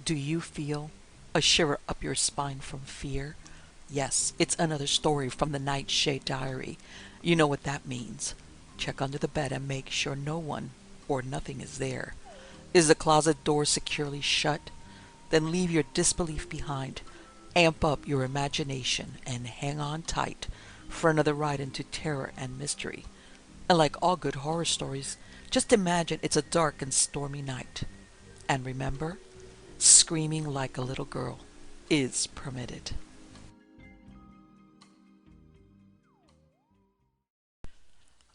Do you feel a shiver up your spine from fear? Yes, it's another story from the Nightshade diary. You know what that means. Check under the bed and make sure no one or nothing is there. Is the closet door securely shut? Then leave your disbelief behind. Amp up your imagination and hang on tight for another ride into terror and mystery. And like all good horror stories, just imagine it's a dark and stormy night. And remember, screaming like a little girl is permitted.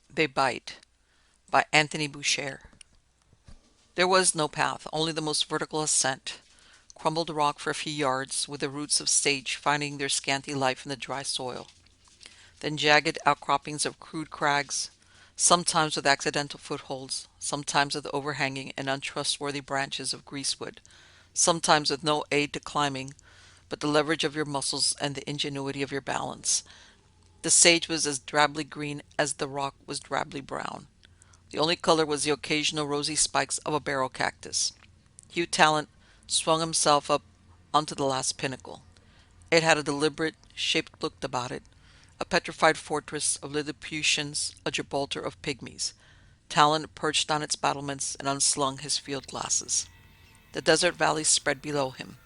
They Bite by Anthony Boucher. There was no path, only the most vertical ascent. Crumbled rock for a few yards, with the roots of sage finding their scanty life in the dry soil. Then jagged outcroppings of crude crags, sometimes with accidental footholds, sometimes with overhanging and untrustworthy branches of greasewood, sometimes with no aid to climbing but the leverage of your muscles and the ingenuity of your balance. The sage was as drably green as the rock was drably brown. The only color was the occasional rosy spikes of a barrel cactus. Hugh Talent swung himself up onto the last pinnacle. It had a deliberate, shaped look about it, a petrified fortress of Lilliputians, a Gibraltar of pygmies. Talent perched on its battlements and unslung his field glasses. The desert valley spread below him,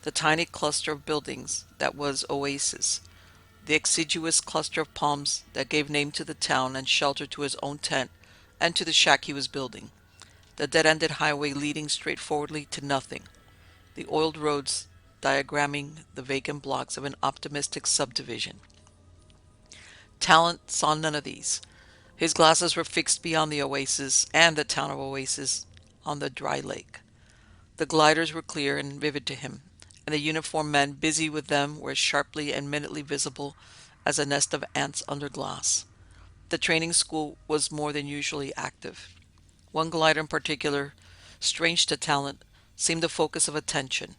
the tiny cluster of buildings that was Oasis, the exiguous cluster of palms that gave name to the town and shelter to his own tent and to the shack he was building, the dead-ended highway leading straightforwardly to nothing, the oiled roads diagramming the vacant blocks of an optimistic subdivision. Talent saw none of these. His glasses were fixed beyond the oasis and the town of Oasis on the dry lake. The gliders were clear and vivid to him, and the uniformed men busy with them were as sharply and minutely visible as a nest of ants under glass. The training school was more than usually active. One glider in particular, strange to Talent, seemed the focus of attention.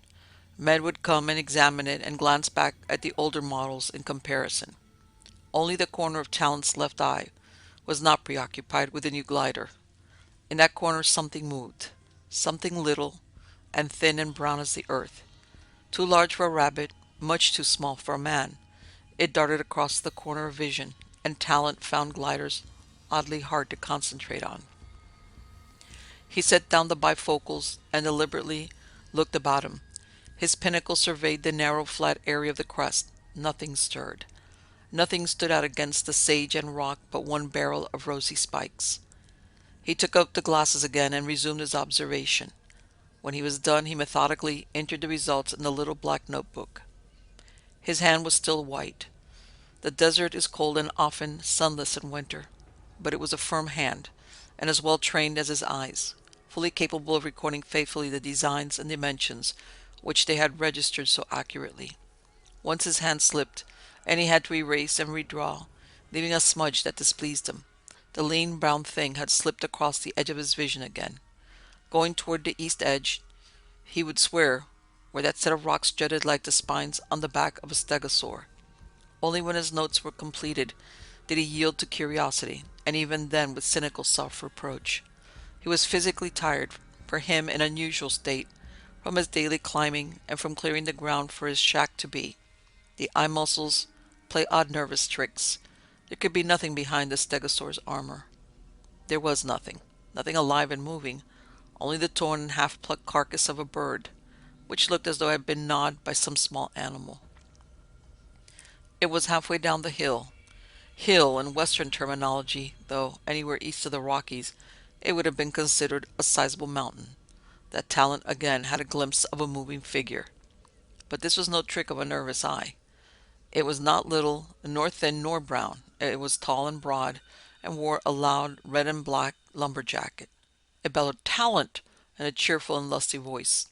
Men would come and examine it and glance back at the older models in comparison. Only the corner of Talent's left eye was not preoccupied with the new glider. In that corner something moved, something little and thin and brown as the earth. Too large for a rabbit, much too small for a man. It darted across the corner of vision, and Talent found gliders oddly hard to concentrate on. He set down the bifocals and deliberately looked about him. His pinnacle surveyed the narrow flat area of the crest. Nothing stirred. Nothing stood out against the sage and rock but one barrel of rosy spikes. He took up the glasses again and resumed his observation. When he was done, he methodically entered the results in the little black notebook. His hand was still white. The desert is cold and often sunless in winter, but it was a firm hand, and as well trained as his eyes, fully capable of recording faithfully the designs and dimensions which they had registered so accurately. Once his hand slipped, and he had to erase and redraw, leaving a smudge that displeased him. The lean brown thing had slipped across the edge of his vision again. Going toward the east edge, he would swear, where that set of rocks jutted like the spines on the back of a stegosaur. Only when his notes were completed did he yield to curiosity, and even then with cynical self-reproach. He was physically tired, for him in unusual state, from his daily climbing and from clearing the ground for his shack to be. The eye muscles play odd nervous tricks. There could be nothing behind the stegosaur's armor. There was nothing. Nothing alive and moving. Only the torn and half-plucked carcass of a bird, which looked as though it had been gnawed by some small animal. It was halfway down the hill. Hill in Western terminology, though anywhere east of the Rockies it would have been considered a sizable mountain. That Talent again had a glimpse of a moving figure. But this was no trick of a nervous eye. It was not little, nor thin, nor brown. It was tall and broad, and wore a loud red and black lumber jacket. It bellowed "Talent!" in a cheerful and lusty voice.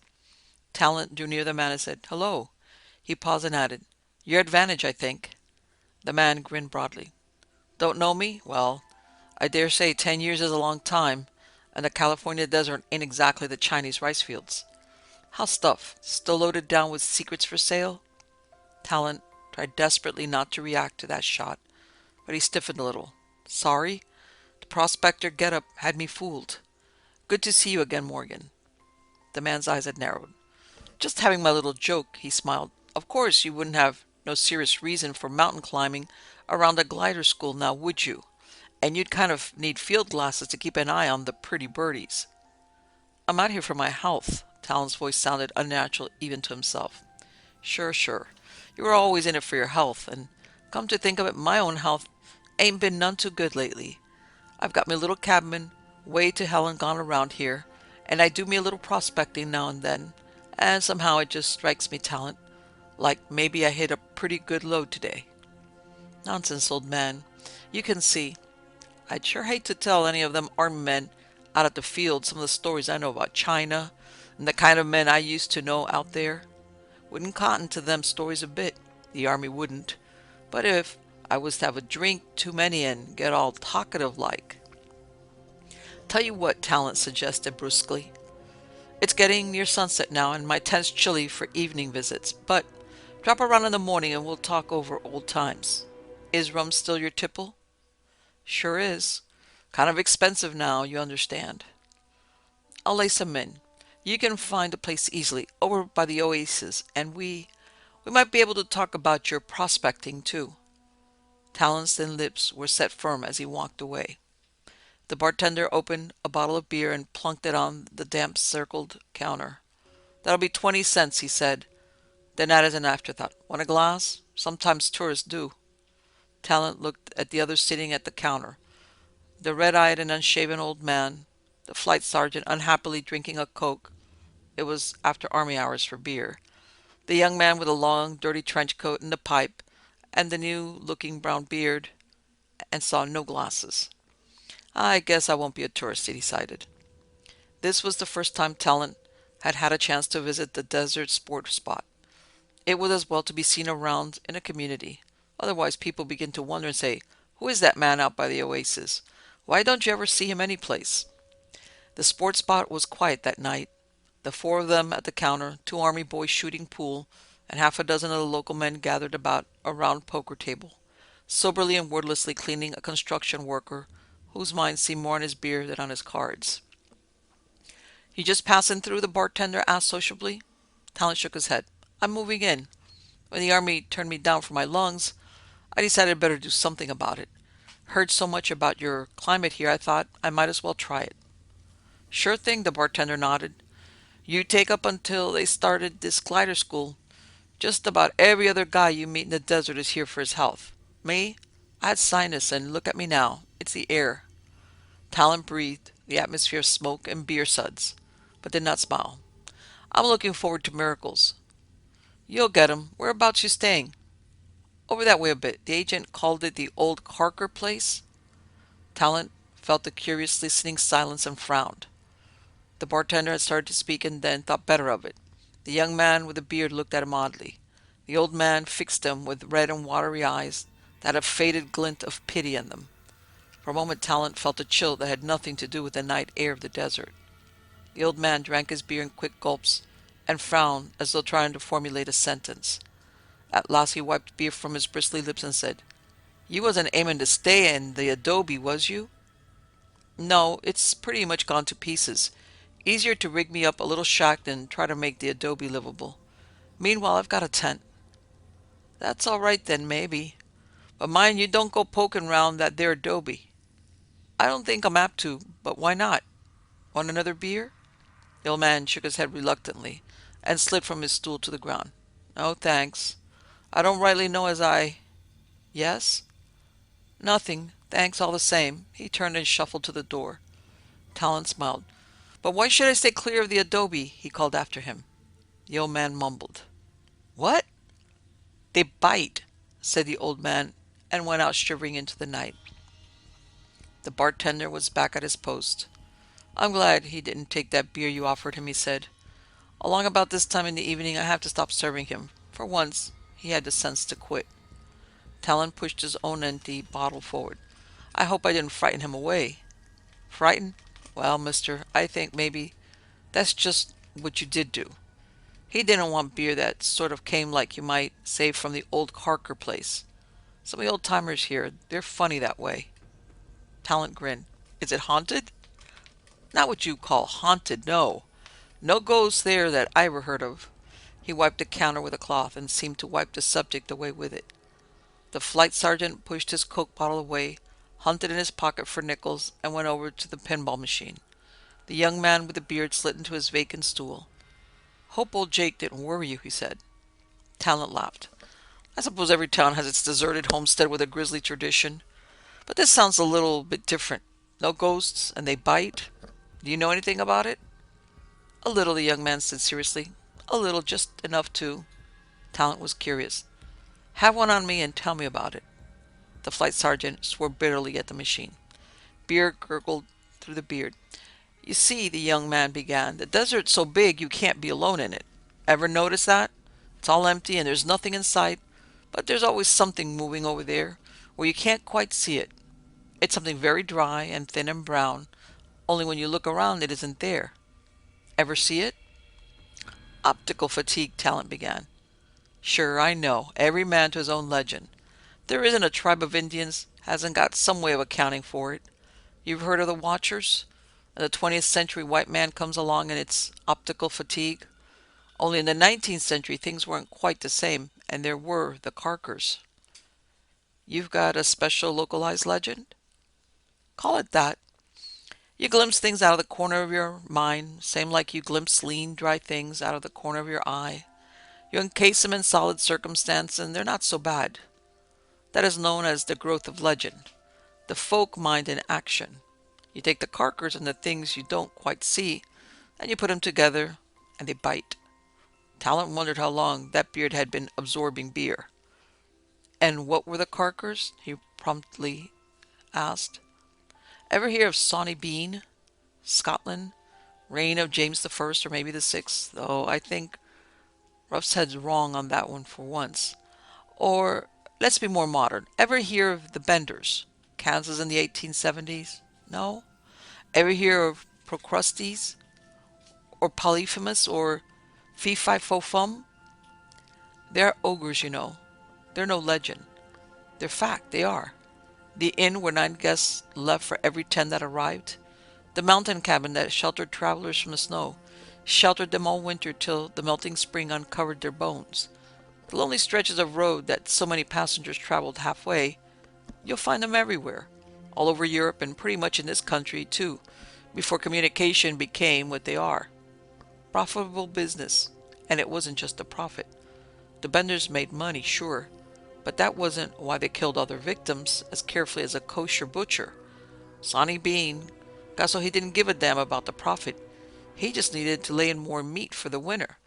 Talent drew near the man and said, "Hello." He paused and added, "Your advantage, I think." The man grinned broadly. "Don't know me? Well, I dare say 10 years is a long time, and the California desert ain't exactly the Chinese rice fields. How's stuff? Still loaded down with secrets for sale?" Talent tried desperately not to react to that shot, but he stiffened a little. "Sorry? The prospector get-up had me fooled. Good to see you again, Morgan." The man's eyes had narrowed. Just having my little joke, he smiled. Of course, you wouldn't have no serious reason for mountain climbing around a glider school now, would you? And you'd kind of need field glasses to keep an eye on the pretty birdies. I'm out here for my health. Talon's voice sounded unnatural even to himself. Sure, sure. You were always in it for your health, and come to think of it, my own health ain't been none too good lately. I've got my little cabin way to hell and gone around here, and I do me a little prospecting now and then, and somehow it just strikes me talent, like maybe I hit a pretty good load today. Nonsense, old man. You can see. I'd sure hate to tell any of them army men out at the field some of the stories I know about China and the kind of men I used to know out there. Wouldn't cotton to them stories a bit. The army wouldn't. But if I was to have a drink too many and get all talkative like. Tell you what, Talent suggested brusquely. It's getting near sunset now, and my tent's chilly for evening visits, but drop around in the morning and we'll talk over old times. Is rum still your tipple? Sure is. Kind of expensive now, you understand. I'll lay some in. You can find a place easily, over by the oasis, and we might be able to talk about your prospecting, too. Talon's thin lips were set firm as he walked away. The bartender opened a bottle of beer and plunked it on the damp circled counter. That'll be 20 cents, he said. Then added as an afterthought, want a glass? Sometimes tourists do. Talon looked at the others sitting at the counter. The red-eyed and unshaven old man, the flight sergeant unhappily drinking a Coke. It was after army hours for beer. The young man with a long, dirty trench coat and a pipe, and the new-looking brown beard, and saw no glasses. I guess I won't be a tourist, he decided. This was the first time Talon had had a chance to visit the desert sport spot. It was as well to be seen around in a community. Otherwise people begin to wonder and say, who is that man out by the oasis? Why don't you ever see him any place? The sports spot was quiet that night. The four of them at the counter, two army boys shooting pool, and half a dozen of the local men gathered about a round poker table, soberly and wordlessly cleaning a construction worker whose mind seemed more on his beer than on his cards. You just passing through? The bartender asked sociably. Talent shook his head. I'm moving in. When the army turned me down for my lungs, I decided I'd better do something about it. Heard so much about your climate here, I thought I might as well try it. Sure thing, the bartender nodded. You take up until they started this glider school. Just about every other guy you meet in the desert is here for his health. Me? I had sinus, and look at me now. It's the air. Talon breathed the atmosphere of smoke and beer suds, but did not smile. I'm looking forward to miracles. You'll get 'em. Whereabouts you staying? Over that way a bit. The agent called it the old Harker place. Talent felt the curious listening silence and frowned. The bartender had started to speak and then thought better of it. The young man with the beard looked at him oddly. The old man fixed him with red and watery eyes that had a faded glint of pity in them. For a moment Talent felt a chill that had nothing to do with the night air of the desert. The old man drank his beer in quick gulps and frowned as though trying to formulate a sentence. At last he wiped beer from his bristly lips and said, You wasn't aiming to stay in the adobe, was you? No, it's pretty much gone to pieces. Easier to rig me up a little shack than try to make the adobe livable. Meanwhile, I've got a tent. That's all right then, maybe. But mind you don't go poking round that there adobe. I don't think I'm apt to, but why not? Want another beer? The old man shook his head reluctantly and slid from his stool to the ground. No, thanks. I don't rightly know as I... Yes? Nothing. Thanks all the same. He turned and shuffled to the door. Talon smiled. But why should I stay clear of the adobe? He called after him. The old man mumbled. What? They bite, said the old man, and went out shivering into the night. The bartender was back at his post. I'm glad he didn't take that beer you offered him, he said. Along about this time in the evening I have to stop serving him. For once, he had the sense to quit. Talon pushed his own empty bottle forward. I hope I didn't frighten him away. Frighten? Well, mister, I think maybe that's just what you did do. He didn't want beer that sort of came like you might say from the old Harker place. Some of the old-timers here, they're funny that way. Talent grinned. Is it haunted? Not what you call haunted, no. No ghosts there that I ever heard of. He wiped the counter with a cloth and seemed to wipe the subject away with it. The flight sergeant pushed his Coke bottle away, hunted in his pocket for nickels, and went over to the pinball machine. The young man with the beard slid into his vacant stool. "Hope old Jake didn't worry you," he said. Talent laughed. "I suppose every town has its deserted homestead with a grisly tradition. But this sounds a little bit different. No ghosts, and they bite. Do you know anything about it?" "A little," the young man said seriously. "A little, just enough to—" Talent was curious. "Have one on me and tell me about it." The flight sergeant swore bitterly at the machine. Beer gurgled through the beard. "You see," the young man began, "the desert's so big you can't be alone in it. Ever notice that? It's all empty and there's nothing in sight, but there's always something moving over there where you can't quite see it. It's something very dry and thin and brown, only when you look around it isn't there. Ever see it?" "Optical fatigue," Talent began. "Sure, I know. Every man to his own legend. There isn't a tribe of Indians hasn't got some way of accounting for it. You've heard of the Watchers? In the 20th century, white man comes along and it's optical fatigue. Only in the 19th century, things weren't quite the same, and there were the Carkers." "You've got a special localized legend?" "Call it that. You glimpse things out of the corner of your mind, same like you glimpse lean, dry things out of the corner of your eye. You encase them in solid circumstance, and they're not so bad. That is known as the growth of legend, the folk mind in action. You take the carkers and the things you don't quite see, and you put them together, and they bite." Talent wondered how long that beard had been absorbing beer. "And what were the carkers?" he promptly asked. "Ever hear of Sawney Bean? Scotland? Reign of James the First, or maybe the Sixth, though I think Ruff's Head's wrong on that one for once. Or, let's be more modern. Ever hear of the Benders? Kansas in the 1870s? No? Ever hear of Procrustes? Or Polyphemus? Or Fee-Fi-Fo-Fum? They're ogres, you know. They're no legend. They're fact, they are. The inn where 9 guests left for every 10 that arrived. The mountain cabin that sheltered travelers from the snow, sheltered them all winter till the melting spring uncovered their bones. The lonely stretches of road that so many passengers traveled halfway, you'll find them everywhere. All over Europe and pretty much in this country, too, before communication became what they are. Profitable business. And it wasn't just a profit. The Benders made money, sure, but that wasn't why they killed all their victims as carefully as a kosher butcher. Sonny Bean got so he didn't give a damn about the profit. He just needed to lay in more meat for the winter.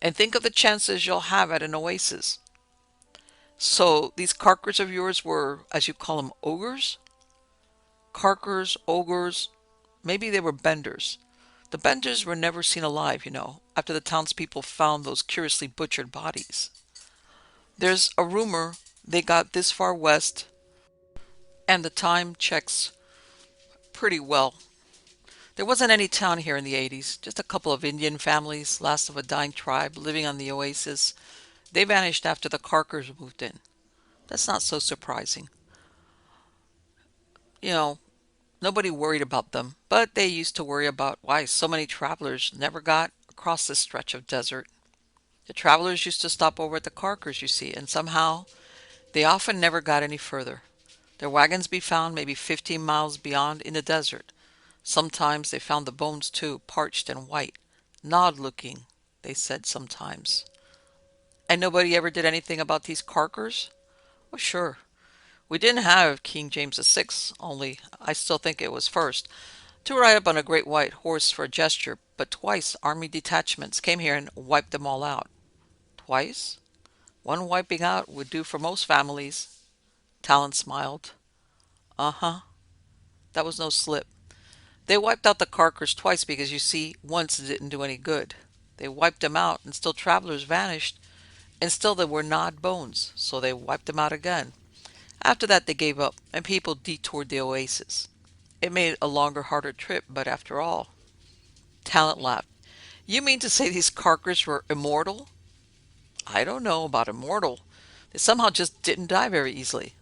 And think of the chances you'll have at an oasis. So these carkers of yours were, as you call them, ogres? Carkers, ogres, maybe they were benders. The benders were never seen alive, you know, after the townspeople found those curiously butchered bodies. There's a rumor they got this far west, and the time checks pretty well. There wasn't any town here in the 80s, just a couple of Indian families, last of a dying tribe, living on the oasis. They vanished after the Carkers moved in. That's not so surprising. You know, nobody worried about them, but they used to worry about why so many travelers never got across this stretch of desert. The travelers used to stop over at the Carkers, you see, and somehow they often never got any further. Their wagons be found maybe 15 miles beyond in the desert. Sometimes they found the bones too, parched and white, gnawed looking, they said sometimes. And nobody ever did anything about these Carkers? Oh, sure. We didn't have King James VI, only I still think it was first, to ride up on a great white horse for a gesture, but twice army detachments came here and wiped them all out. Twice? One wiping out would do for most families. Talon smiled. Uh-huh. That was no slip. They wiped out the Carkers twice because, you see, once it didn't do any good. They wiped them out, and still travelers vanished, and still there were gnawed bones, so they wiped them out again. After that they gave up, and people detoured the oasis. It made a longer, harder trip, but after all... Talent laughed. "You mean to say these Carkers were immortal?" "I don't know about immortal. They somehow just didn't die very easily.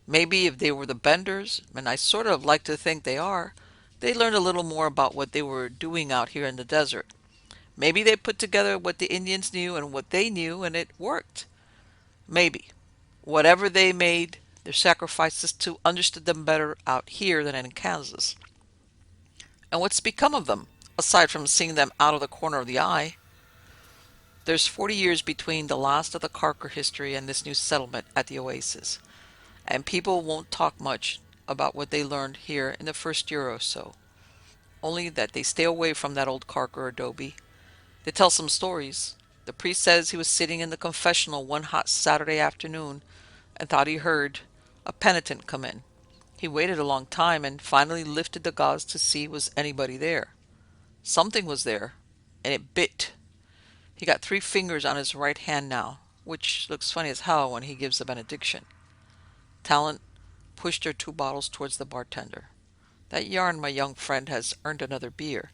Maybe if they were the Benders, and I sort of like to think they are, they learned a little more about what they were doing out here in the desert. Maybe they put together what the Indians knew and what they knew, and it worked. Maybe. Whatever they made their sacrifices to understood them better out here than in Kansas. And what's become of them, aside from seeing them out of the corner of the eye? There's 40 years between the last of the Carker history and this new settlement at the Oasis, and people won't talk much about what they learned here in the first year or so, only that they stay away from that old Carker adobe. They tell some stories. The priest says he was sitting in the confessional one hot Saturday afternoon and thought he heard a penitent come in. He waited a long time and finally lifted the gauze to see was anybody there. Something was there, and it bit. He got 3 fingers on his right hand now, which looks funny as hell when he gives the benediction. Talent pushed her 2 bottles towards the bartender. That yarn, my young friend, has earned another beer.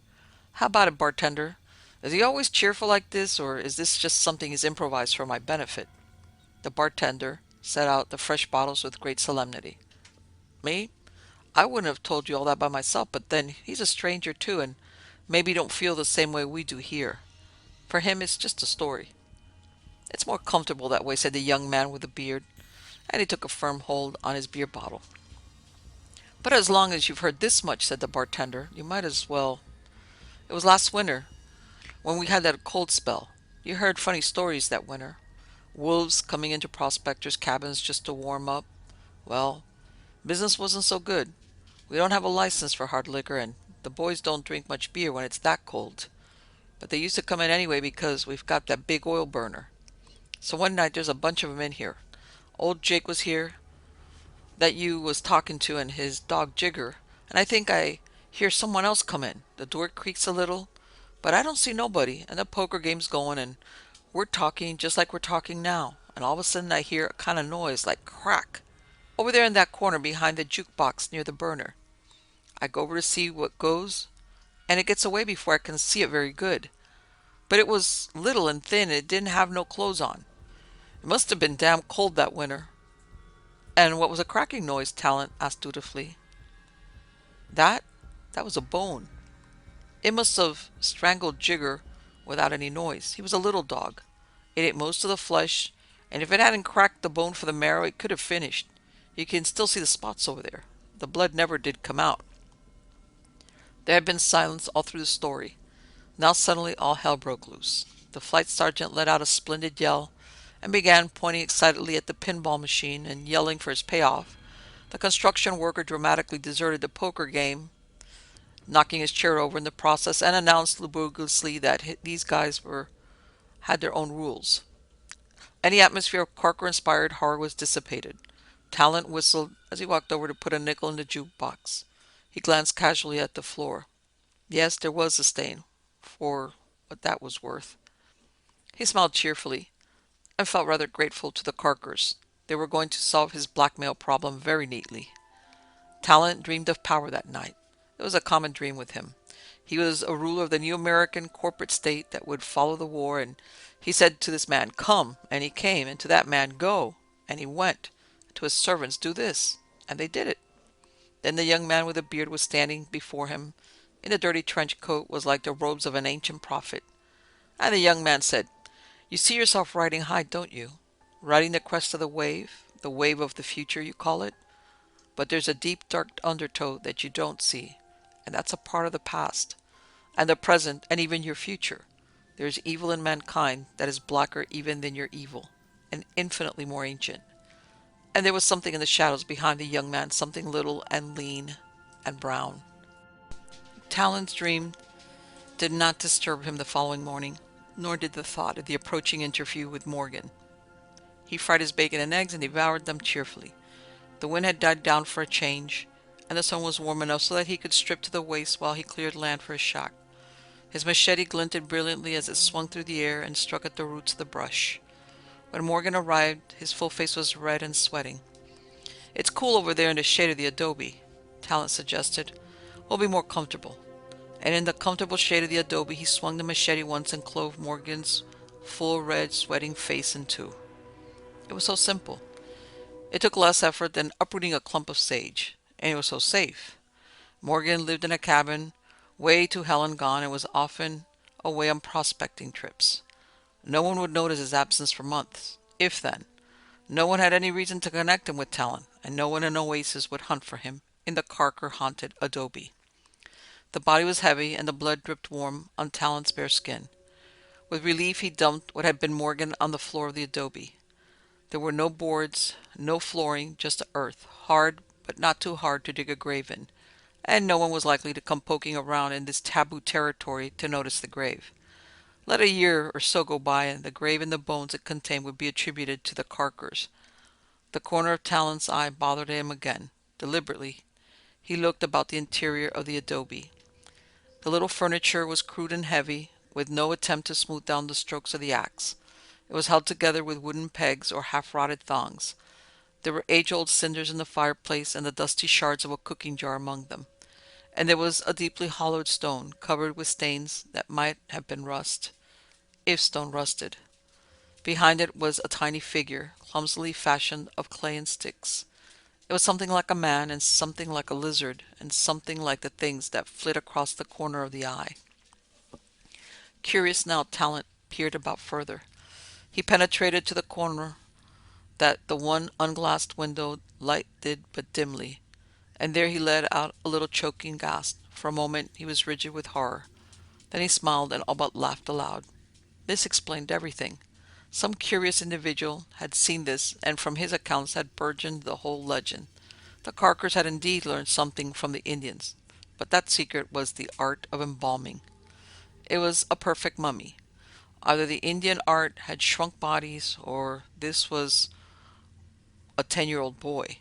How about it, bartender? Is he always cheerful like this, or is this just something he's improvised for my benefit? The bartender set out the fresh bottles with great solemnity. Me? I wouldn't have told you all that by myself, but then he's a stranger too, and maybe don't feel the same way we do here. For him, it's just a story. It's more comfortable that way, said the young man with the beard, and he took a firm hold on his beer bottle. But as long as you've heard this much, said the bartender, you might as well. It was last winter, when we had that cold spell. You heard funny stories that winter. Wolves coming into prospectors' cabins just to warm up. Well, business wasn't so good. We don't have a license for hard liquor, and the boys don't drink much beer when it's that cold. But they used to come in anyway because we've got that big oil burner. So one night there's a bunch of 'em in here. Old Jake was here, that you was talking to, and his dog Jigger, and I think I hear someone else come in. The door creaks a little, but I don't see nobody, and the poker game's going, and we're talking just like we're talking now, and all of a sudden I hear a kind of noise like crack over there in that corner behind the jukebox near the burner. I go over to see what goes, and it gets away before I can see it very good. But it was little and thin, and it didn't have no clothes on. It must have been damn cold that winter. And what was a cracking noise? Talent asked dutifully. That? That was a bone. It must have strangled Jigger without any noise. He was a little dog. It ate most of the flesh, and if it hadn't cracked the bone for the marrow, it could have finished. You can still see the spots over there. The blood never did come out. There had been silence all through the story. Now suddenly all hell broke loose. The flight sergeant let out a splendid yell and began pointing excitedly at the pinball machine and yelling for his payoff. The construction worker dramatically deserted the poker game, knocking his chair over in the process, and announced lugubriously that these guys had their own rules. Any atmosphere of Corker-inspired horror was dissipated. Talent whistled as he walked over to put a nickel in the jukebox. He glanced casually at the floor. Yes, there was a stain, for what that was worth. He smiled cheerfully and felt rather grateful to the Carkers. They were going to solve his blackmail problem very neatly. Talent dreamed of power that night. It was a common dream with him. He was a ruler of the new American corporate state that would follow the war, and he said to this man, "Come," and he came, and to that man, "Go," and he went, to his servants, "Do this," and they did it. Then the young man with the beard was standing before him, in a dirty trench coat was like the robes of an ancient prophet. And the young man said, "You see yourself riding high, don't you? Riding the crest of the wave of the future, you call it? But there's a deep, dark undertow that you don't see, and that's a part of the past, and the present, and even your future. There's evil in mankind that is blacker even than your evil, and infinitely more ancient." And there was something in the shadows behind the young man, something little and lean and brown. Talon's dream did not disturb him the following morning, nor did the thought of the approaching interview with Morgan. He fried his bacon and eggs and devoured them cheerfully. The wind had died down for a change, and the sun was warm enough so that he could strip to the waist while he cleared land for his shack. His machete glinted brilliantly as it swung through the air and struck at the roots of the brush. When Morgan arrived, his full face was red and sweating. "It's cool over there in the shade of the adobe," Talent suggested. "We'll be more comfortable." And in the comfortable shade of the adobe, he swung the machete once and clove Morgan's full, red, sweating face in two. It was so simple. It took less effort than uprooting a clump of sage. And it was so safe. Morgan lived in a cabin way to hell and gone, and was often away on prospecting trips. No one would notice his absence for months, if then. No one had any reason to connect him with Talon, and no one in Oasis would hunt for him in the Carker-haunted adobe. The body was heavy, and the blood dripped warm on Talon's bare skin. With relief, he dumped what had been Morgan on the floor of the adobe. There were no boards, no flooring, just the earth, hard but not too hard to dig a grave in, and no one was likely to come poking around in this taboo territory to notice the grave. Let a year or so go by, and the grave and the bones it contained would be attributed to the Carkers. The corner of Talon's eye bothered him again. Deliberately, he looked about the interior of the adobe. The little furniture was crude and heavy, with no attempt to smooth down the strokes of the axe. It was held together with wooden pegs or half-rotted thongs. There were age-old cinders in the fireplace and the dusty shards of a cooking jar among them. And there was a deeply hollowed stone, covered with stains that might have been rust, if stone rusted. Behind it was a tiny figure, clumsily fashioned of clay and sticks. It was something like a man, and something like a lizard, and something like the things that flit across the corner of the eye. Curious now, Talent peered about further. He penetrated to the corner that the one unglassed window lighted but dimly, and there he let out a little choking gasp. For a moment he was rigid with horror. Then he smiled and all but laughed aloud. This explained everything. Some curious individual had seen this, and from his accounts had burgeoned the whole legend. The Carkers had indeed learned something from the Indians, but that secret was the art of embalming. It was a perfect mummy. Either the Indian art had shrunk bodies, or this was a 10-year-old boy.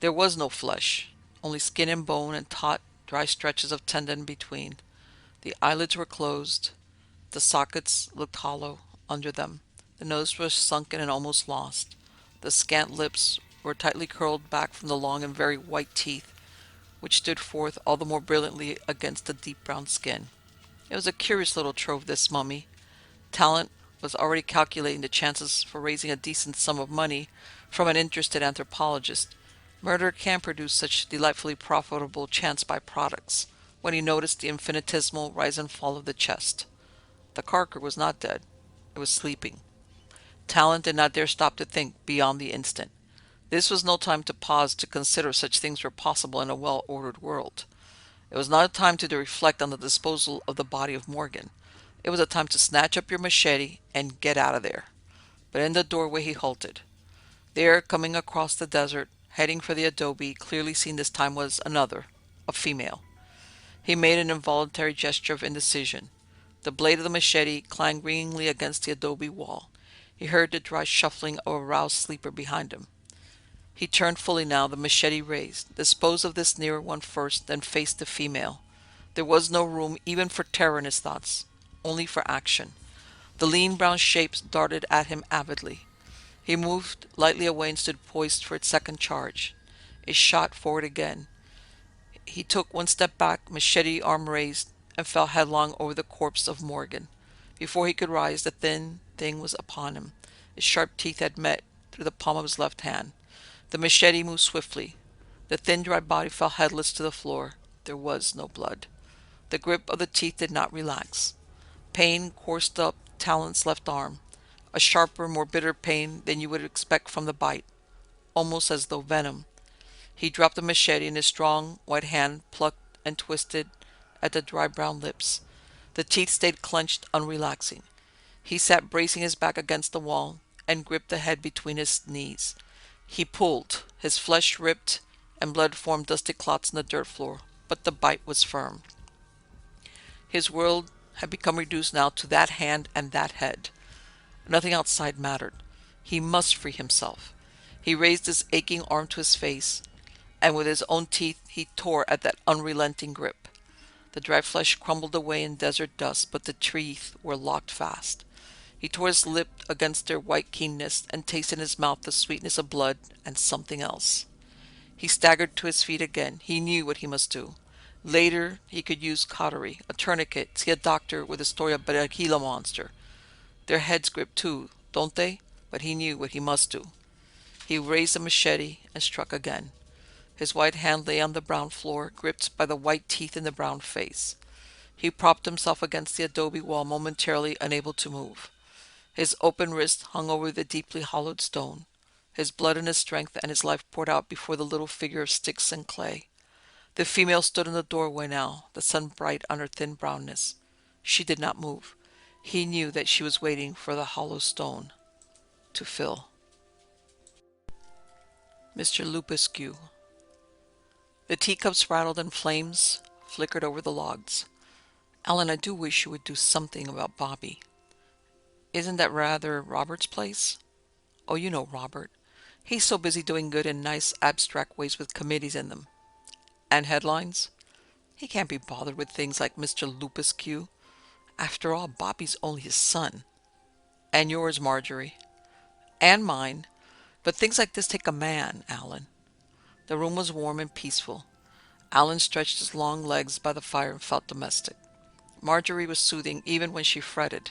There was no flesh, only skin and bone and taut, dry stretches of tendon between. The eyelids were closed. The sockets looked hollow under them. The nose was sunken and almost lost. The scant lips were tightly curled back from the long and very white teeth, which stood forth all the more brilliantly against the deep brown skin. It was a curious little trove, this mummy. Talent was already calculating the chances for raising a decent sum of money from an interested anthropologist. Murder can produce such delightfully profitable chance byproducts, when he noticed the infinitesimal rise and fall of the chest. The Carker was not dead. It was sleeping. Talent did not dare stop to think beyond the instant. This was no time to pause to consider such things were possible in a well-ordered world. It was not a time to reflect on the disposal of the body of Morgan. It was a time to snatch up your machete and get out of there. But in the doorway he halted. There, coming across the desert, heading for the adobe, clearly seen this time, was another, a female. He made an involuntary gesture of indecision. The blade of the machete clanged ringingly against the adobe wall. He heard the dry shuffling of a roused sleeper behind him. He turned fully now, the machete raised, disposed of this nearer one first, then faced the female. There was no room even for terror in his thoughts, only for action. The lean brown shape darted at him avidly. He moved lightly away and stood poised for its second charge. It shot forward again. He took one step back, machete arm raised, and fell headlong over the corpse of Morgan. Before he could rise, the thin thing was upon him. Its sharp teeth had met through the palm of his left hand. The machete moved swiftly. The thin, dry body fell headless to the floor. There was no blood. The grip of the teeth did not relax. Pain coursed up Talon's left arm, a sharper, more bitter pain than you would expect from the bite, almost as though venom. He dropped the machete, and his strong, white hand plucked and twisted at the dry brown lips. The teeth stayed clenched, unrelaxing. He sat bracing his back against the wall and gripped the head between his knees. He pulled. His flesh ripped, and blood formed dusty clots on the dirt floor, but the bite was firm. His world had become reduced now to that hand and that head. Nothing outside mattered. He must free himself. He raised his aching arm to his face, and with his own teeth he tore at that unrelenting grip. The dry flesh crumbled away in desert dust, but the teeth were locked fast. He tore his lip against their white keenness and tasted in his mouth the sweetness of blood and something else. He staggered to his feet again. He knew what he must do. Later he could use cautery, a tourniquet, see a doctor with a story about a Gila monster. Their heads grip too, don't they? But he knew what he must do. He raised the machete and struck again. His white hand lay on the brown floor, gripped by the white teeth in the brown face. He propped himself against the adobe wall, momentarily unable to move. His open wrist hung over the deeply hollowed stone. His blood and his strength and his life poured out before the little figure of sticks and clay. The female stood in the doorway now, the sun bright on her thin brownness. She did not move. He knew that she was waiting for the hollow stone to fill. Mr. Lipescu. The teacups rattled and flames flickered over the logs. Alan, I do wish you would do something about Bobby. Isn't that rather Robert's place? Oh, you know Robert. He's so busy doing good in nice abstract ways with committees in them. And headlines? He can't be bothered with things like Mr. Lipescu. After all, Bobby's only his son. And yours, Marjorie. And mine. But things like this take a man, Alan. The room was warm and peaceful. Alan stretched his long legs by the fire and felt domestic. Marjorie was soothing even when she fretted.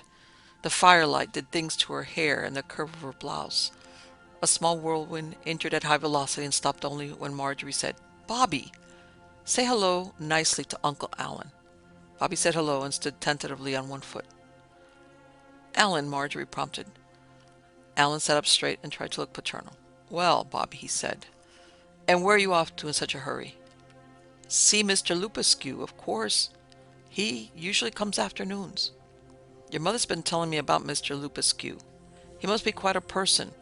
The firelight did things to her hair and the curve of her blouse. A small whirlwind entered at high velocity and stopped only when Marjorie said, "Bobby, say hello nicely to Uncle Alan." Bobby said hello and stood tentatively on one foot. "Alan," Marjorie prompted. Alan sat up straight and tried to look paternal. "Well, Bobby," he said. "And where are you off to in such a hurry?" "See Mr. Lipescu, of course. He usually comes afternoons." "Your mother's been telling me about Mr. Lipescu. He must be quite a person."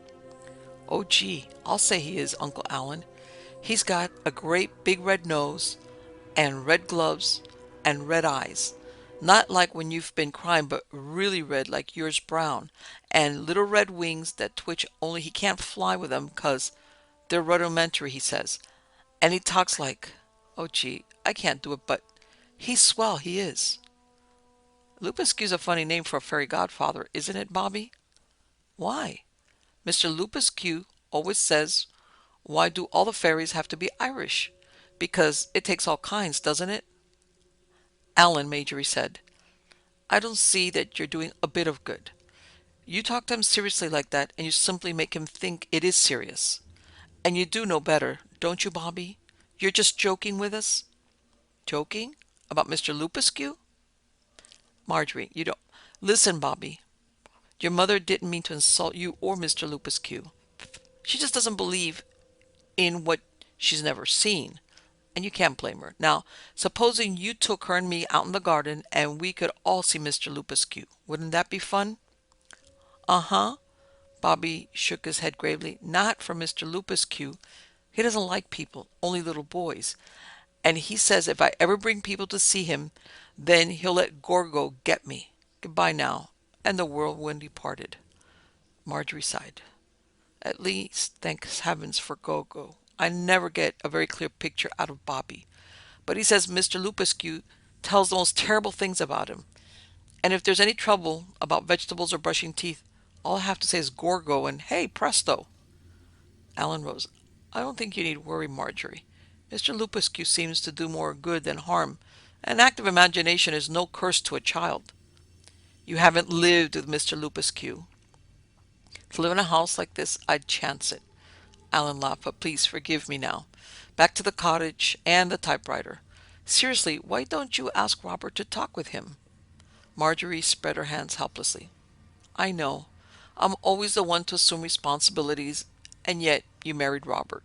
"Oh, gee, I'll say he is, Uncle Alan. He's got a great big red nose, and red gloves, and red eyes. Not like when you've been crying, but really red like yours brown, and little red wings that twitch, only he can't fly with them 'cause they're rudimentary, he says. And he talks like, oh gee, I can't do it, but he's swell, he is." "Lipescu's a funny name for a fairy godfather, isn't it, Bobby?" "Why? Mr. Lipescu always says, why do all the fairies have to be Irish? Because it takes all kinds, doesn't it?" "Alan," Marjorie said, "I don't see that you're doing a bit of good. You talk to him seriously like that, and you simply make him think it is serious. And you do know better, don't you, Bobby? You're just joking with us." "Joking? About Mr. Lipescu?" "Marjorie, you don't... Listen, Bobby. Your mother didn't mean to insult you or Mr. Lipescu. She just doesn't believe in what she's never seen. And you can't blame her. Now, supposing you took her and me out in the garden and we could all see Mr. Lipescu. Wouldn't that be fun?" "Uh-huh." Bobby shook his head gravely. "Not for Mr. Lipescu. He doesn't like people, only little boys. And he says if I ever bring people to see him, then he'll let Gorgo get me. Goodbye now." And the whirlwind departed. Marjorie sighed. "At least, thanks heavens for Gogo. I never get a very clear picture out of Bobby. But he says Mr. Lipescu tells the most terrible things about him. And if there's any trouble about vegetables or brushing teeth, all I have to say is Gorgo and hey, presto." Alan rose. "I don't think you need worry, Marjorie. Mr. Lipescu seems to do more good than harm. An active imagination is no curse to a child." "You haven't lived with Mr. Lipescu." "To live in a house like this, I'd chance it." Alan laughed. "But please forgive me now. Back to the cottage and the typewriter. Seriously, why don't you ask Robert to talk with him?" Marjorie spread her hands helplessly. "I know. I'm always the one to assume responsibilities, and yet you married Robert."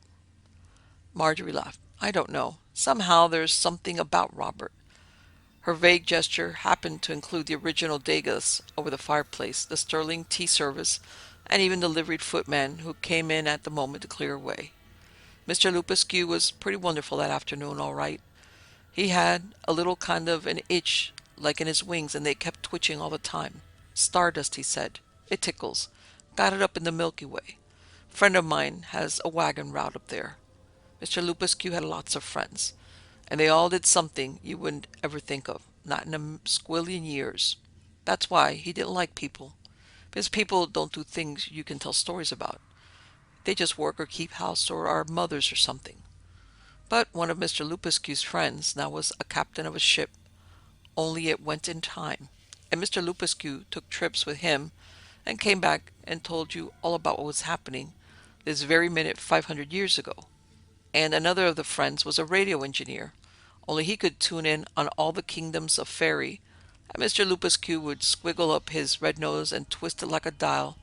Marjorie laughed. "I don't know. Somehow there's something about Robert." Her vague gesture happened to include the original Degas over the fireplace, the sterling tea service, and even the liveried footman who came in at the moment to clear away. Mr. Lipescu was pretty wonderful that afternoon, all right. He had a little kind of an itch like in his wings, and they kept twitching all the time. "Stardust," he said. "It tickles. Got it up in the Milky Way. Friend of mine has a wagon route up there." Mr. Lipescu had lots of friends, and they all did something you wouldn't ever think of, not in a squillion years. That's why he didn't like people, because people don't do things you can tell stories about. They just work or keep house or are mothers or something. But one of Mr. Lipescu's friends now was a captain of a ship, only it went in time, and Mr. Lipescu took trips with him and came back and told you all about what was happening this very minute 500 years ago. And another of the friends was a radio engineer, only he could tune in on all the kingdoms of fairy, and Mr. Lupescu would squiggle up his red nose and twist it like a dial,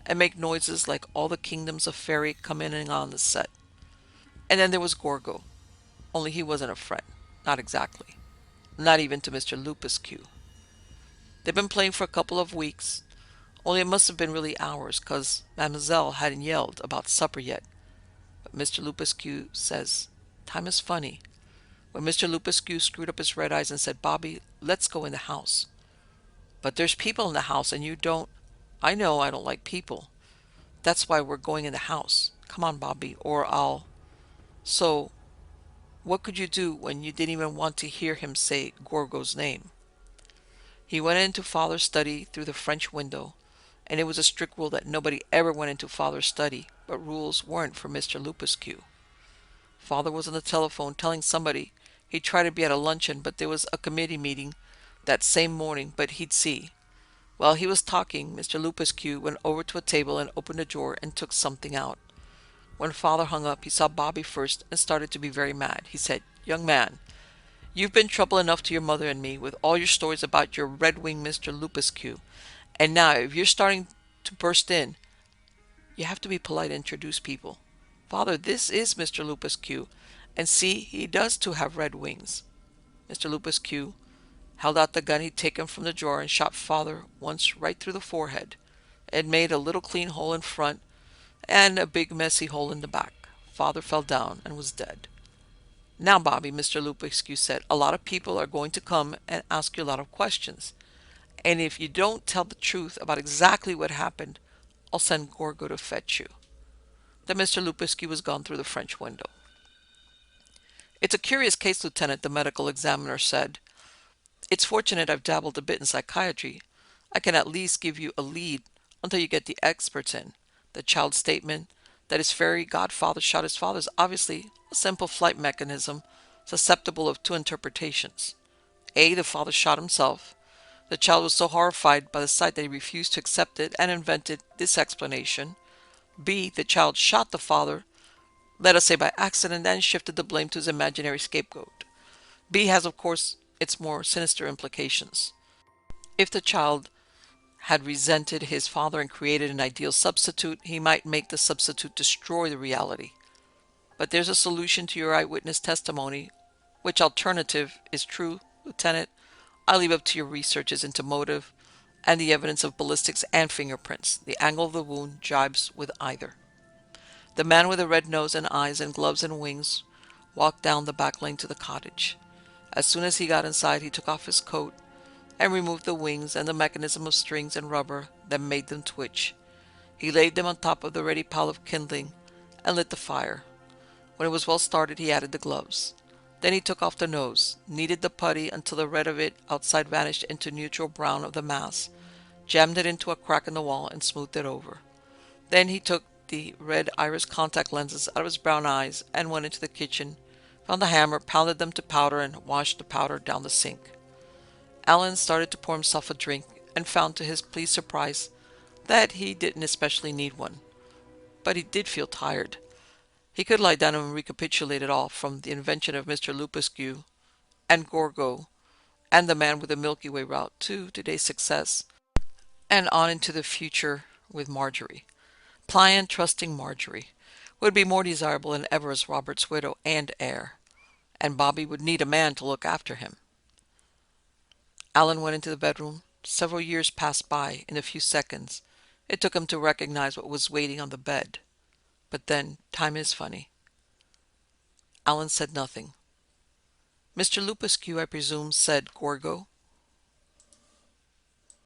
and make noises like all the kingdoms of fairy coming in on the set. And then there was Gorgo, only he wasn't a friend. Not exactly. Not even to Mr. Lupescu. They'd been playing for a couple of weeks, only it must have been really hours, 'cause Mademoiselle hadn't yelled about supper yet. But Mr. Lupescu says, time is funny. When Mr. Lupescu screwed up his red eyes and said, Bobby, let's go in the house. But there's people in the house and you don't. I know I don't like people. That's why we're going in the house. Come on, Bobby, or I'll. So, what could you do when you didn't even want to hear him say Gorgo's name? He went into Father's study through the French window, and it was a strict rule that nobody ever went into Father's study, but rules weren't for Mr. Lupescu. Father was on the telephone telling somebody he'd try to be at a luncheon, but there was a committee meeting that same morning, but he'd see. While he was talking, Mr. Lupescu went over to a table and opened a drawer and took something out. When Father hung up, he saw Bobby first and started to be very mad. He said, young man, you've been trouble enough to your mother and me with all your stories about your red-winged Mr. Lupescu, and now if you're starting to burst in, you have to be polite and introduce people. Father, this is Mr. Lupescu, and see, he does too have red wings. Mr. Lupescu held out the gun he'd taken from the drawer and shot Father once right through the forehead. It made a little clean hole in front and a big messy hole in the back. Father fell down and was dead. Now, Bobby, Mr. Lupescu said, a lot of people are going to come and ask you a lot of questions. And if you don't tell the truth about exactly what happened, I'll send Gorgo to fetch you. Then Mr. Lupescu was gone through the French window. It's a curious case, Lieutenant, the medical examiner said. It's fortunate I've dabbled a bit in psychiatry. I can at least give you a lead until you get the experts in. The child's statement that his fairy godfather shot his father is obviously a simple flight mechanism susceptible of two interpretations. A. The father shot himself. The child was so horrified by the sight that he refused to accept it and invented this explanation. B. The child shot the father, let us say by accident, and shifted the blame to his imaginary scapegoat. B has, of course, its more sinister implications. If the child had resented his father and created an ideal substitute, he might make the substitute destroy the reality. But there's a solution to your eyewitness testimony. Which alternative is true, Lieutenant? I leave up to your researches into motive and the evidence of ballistics and fingerprints. The angle of the wound jibes with either. The man with the red nose and eyes and gloves and wings walked down the back lane to the cottage. As soon as he got inside, he took off his coat and removed the wings and the mechanism of strings and rubber that made them twitch. He laid them on top of the ready pile of kindling and lit the fire. When it was well started, he added the gloves. Then he took off the nose, kneaded the putty until the red of it outside vanished into neutral brown of the mass, jammed it into a crack in the wall, and smoothed it over. Then he took the red iris contact lenses out of his brown eyes and went into the kitchen, found the hammer, pounded them to powder, and washed the powder down the sink. Alan started to pour himself a drink and found to his pleased surprise that he didn't especially need one. But he did feel tired. He could lie down and recapitulate it all, from the invention of Mr. Lupescu and Gorgo and the man with the Milky Way route to today's success and on into the future with Marjorie. Pliant, trusting Marjorie would be more desirable than ever as Robert's widow and heir, and Bobby would need a man to look after him. Alan went into the bedroom. Several years passed by in a few seconds. It took him to recognize what was waiting on the bed. But then, time is funny. Alan said nothing. Mr. Lupescu, I presume, said Gorgo.